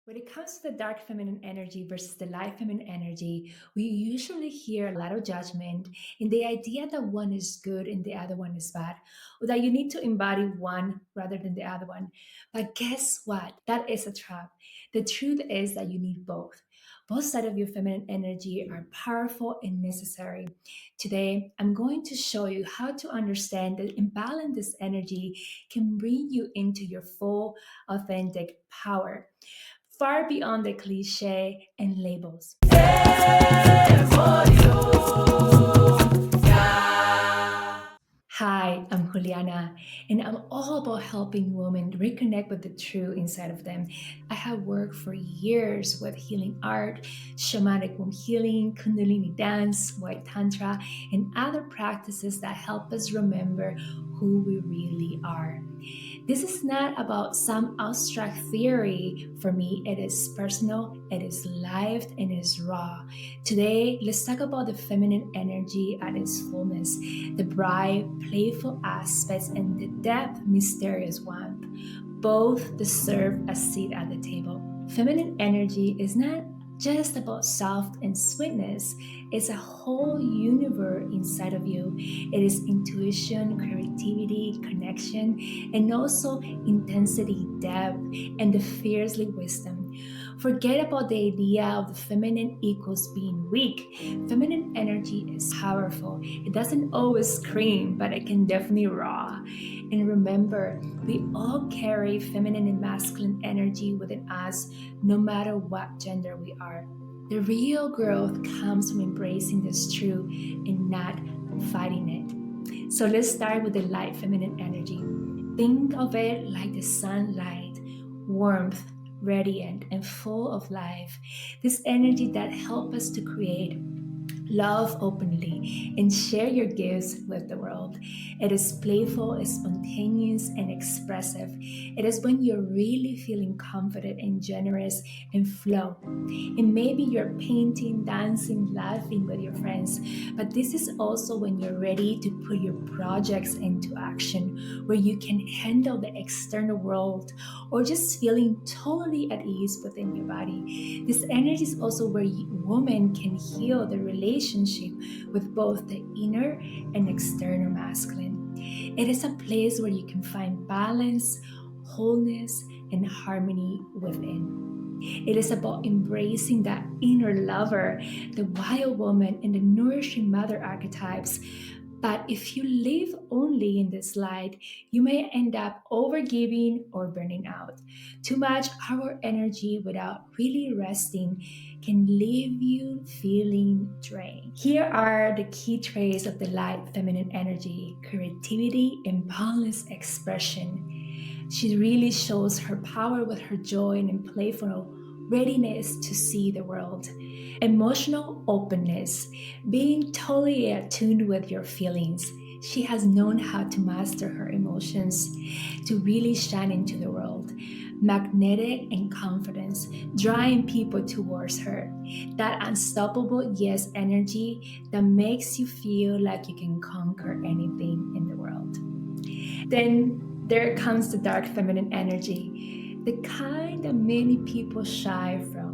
When it comes to the dark feminine energy versus the light feminine energy, we usually hear a lot of judgment in the idea that one is good and the other one is bad, or that you need to embody one rather than the other one. But guess what? That is a trap. The truth is that you need both. Both sides of your feminine energy are powerful and necessary. Today, I'm going to show you how to understand that imbalance this energy can bring you into your full, authentic power far beyond the cliche and labels. Hi, I'm Juliana, and I'm all about helping women reconnect with the true inside of them. I have worked for years with healing art, shamanic womb healing, kundalini dance, white tantra, and other practices that help us remember who we really are. This is not about some abstract theory. For me, it is personal, it is lived, and it is raw. Today, let's talk about the feminine energy at its fullness, the bright, playful aspects, and the depth, mysterious warmth. Both deserve a seat at the table. Feminine energy is not just about soft and sweetness, it's a whole universe inside of you. It is intuition, creativity, connection, and also intensity, depth, and the fiercely wisdom. Forget about the idea of the feminine equals being weak. Feminine energy is powerful. It doesn't always scream, but it can definitely roar. And remember, we all carry feminine and masculine energy within us, no matter what gender we are. The real growth comes from embracing this truth and not fighting it. So let's start with the light feminine energy. Think of it like the sunlight, warmth, radiant, and full of life. This energy that helps us to create, love openly, and share your gifts with the world. It is playful, spontaneous, and expressive. It is when you're really feeling confident and generous and flow. And maybe you're painting, dancing, laughing with your friends. But this is also when you're ready to put your projects into action, where you can handle the external world or just feeling totally at ease within your body. This energy is also where women can heal the relationship with both the inner and external masculine. It is a place where you can find balance, wholeness, and harmony within. It is about embracing that inner lover, the wild woman, and the nourishing mother archetypes. But if you live only in this light, you may end up overgiving or burning out. Too much our energy without really resting can leave you feeling drained. Here are the key traits of the light feminine energy: creativity and boundless expression. She really shows her power with her joy and playful readiness to see the world. Emotional openness, being totally attuned with your feelings. She has known how to master her emotions to really shine into the world. Magnetic and confidence, drawing people towards her. That unstoppable yes energy that makes you feel like you can conquer anything in the world. Then there comes the dark feminine energy, the kind that many people shy from.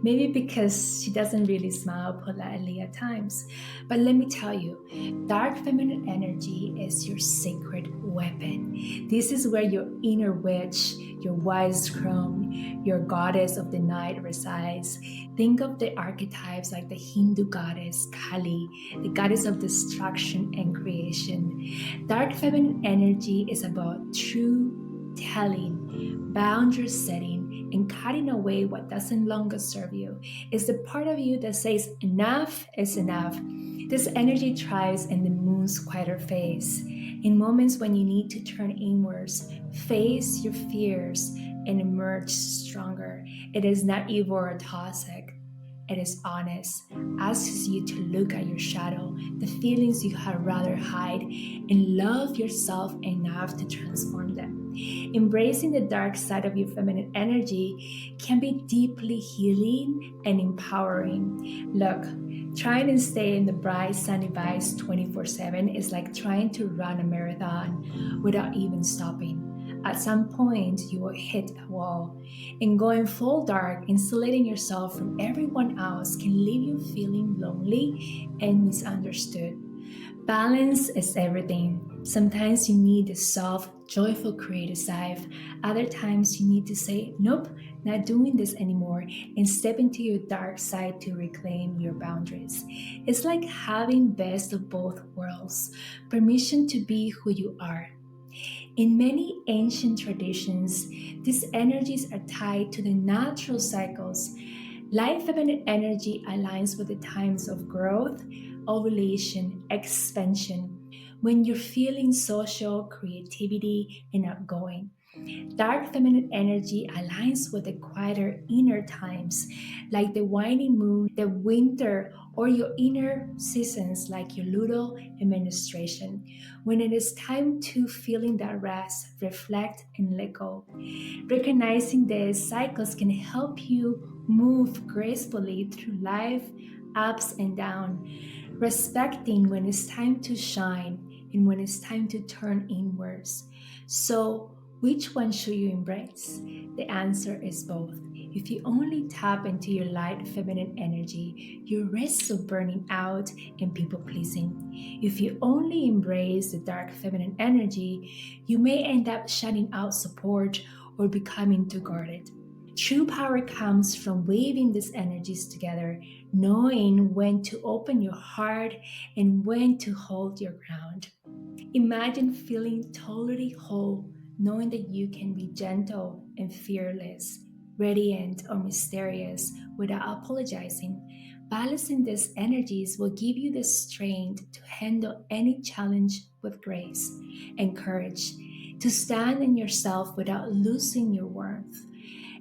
Maybe because she doesn't really smile politely at times. But let me tell you, dark feminine energy is your sacred weapon. This is where your inner witch, your wise crone, your goddess of the night resides. Think of the archetypes like the Hindu goddess Kali, the goddess of destruction and creation. Dark feminine energy is about true telling, boundary setting, and cutting away what doesn't longer serve you. It's the part of you that says enough is enough. This energy thrives in the moon's quieter phase, in moments when you need to turn inwards, face your fears, and emerge stronger. It is not evil or toxic. It is honest, asks you to look at your shadow, the feelings you had rather hide, and love yourself enough to transform them. Embracing the dark side of your feminine energy can be deeply healing and empowering. Look, trying to stay in the bright, sunny vibes 24/7 is like trying to run a marathon without even stopping. At some point, you will hit a wall, and going full dark, insulating yourself from everyone else, can leave you feeling lonely and misunderstood. Balance is everything. Sometimes you need the soft, joyful creative side. Other times you need to say, nope, not doing this anymore, and step into your dark side to reclaim your boundaries. It's like having best of both worlds, permission to be who you are. In many ancient traditions, these energies are tied to the natural cycles. Life feminine energy aligns with the times of growth, ovulation, expansion, when you're feeling social, creativity, and outgoing. Dark feminine energy aligns with the quieter inner times, like the waning moon, the winter, or your inner seasons like your luteal and menstruation, when it is time to feeling that rest, reflect, and let go. Recognizing these cycles can help you move gracefully through life, ups and downs, respecting when it's time to shine and when it's time to turn inwards. So, which one should you embrace? The answer is both. If you only tap into your light feminine energy, you risk of burning out and people pleasing. If you only embrace the dark feminine energy, you may end up shutting out support or becoming too guarded. True power comes from weaving these energies together, knowing when to open your heart and when to hold your ground. Imagine feeling totally whole, knowing that you can be gentle and fearless, radiant or mysterious without apologizing. Balancing these energies will give you the strength to handle any challenge with grace and courage, to stand in yourself without losing your worth.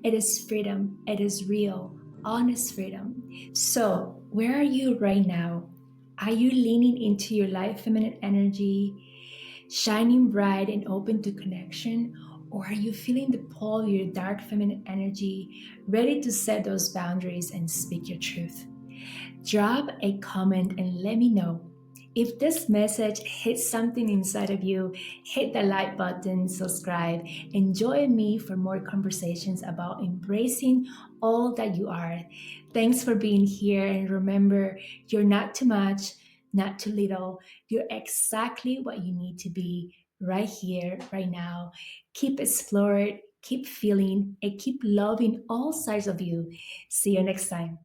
It is freedom, it is real, honest freedom. So, where are you right now? Are you leaning into your light feminine energy, shining bright and open to connection? Or are you feeling the pull of your dark feminine energy, ready to set those boundaries and speak your truth? Drop a comment and let me know. If this message hits something inside of you, hit the like button, subscribe, and join me for more conversations about embracing all that you are. Thanks for being here, and remember, you're not too much, not too little. You're exactly what you need to be right here, right now. Keep exploring, keep feeling, and keep loving all sides of you. See you next time.